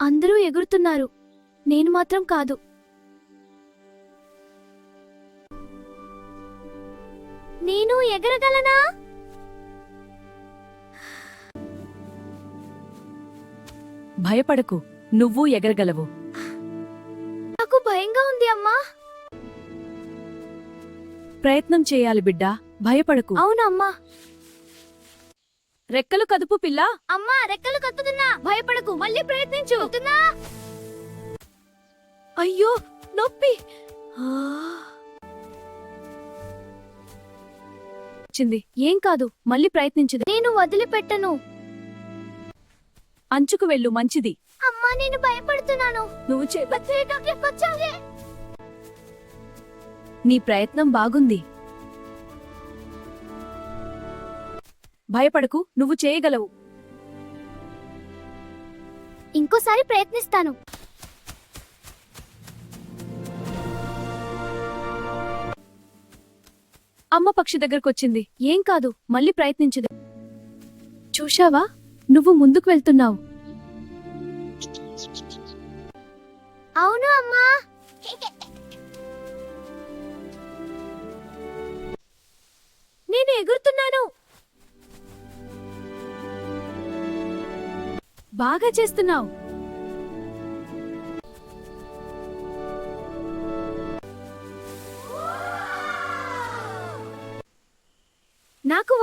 అందరూ ఎగురుతున్నారు, నేను మాత్రం కాదు. నేను ఎగరగలనా? భయపడకు, నువ్వు ఎగరగలవు. నాకు భయంగా ఉంది అమ్మా. ప్రయత్నం చేయాలి బిడ్డా, భయపడకు. అవునమ్మా. రెక్కలు కదుపు పిల్లా. అమ్మా, రెక్కలు కత్తుతున్నా. భయపడకు, మళ్ళీ ప్రయత్నించు. అయ్యో, నొప్పి. ఏం కాదు, మళ్ళీ ప్రయత్నించదు. నేను వదిలిపెట్టను. అంచుకు వెళ్ళు, మంచిది. అమ్మా, నేను భయపడుతున్నాను. నువ్వు వచ్చావే. నీ ప్రయత్నం బాగుంది. భయపడకు, నువ్వు చేయగలవు. ఇంకోసారి ప్రయత్నిస్తాను. అమ్మ పక్షి దగ్గరకొచ్చింది. ఏం కాదు, మళ్ళీ ప్రయత్నించదు. చూశావా, నువ్వు ముందుకు వెళ్తున్నావు. అవును అమ్మా. నేను ఎగురుతున్నాను. బాగా చేస్తున్నావు. నాకు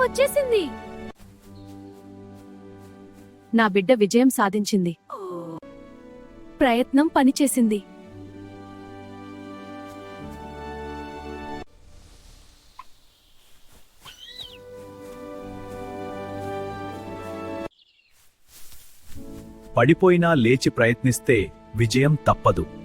వచ్చేసింది. నా బిడ్డ విజయం సాధించింది. ప్రయత్నం పనిచేసింది. పడిపోయినా లేచి ప్రయత్నిస్తే విజయం తప్పదు.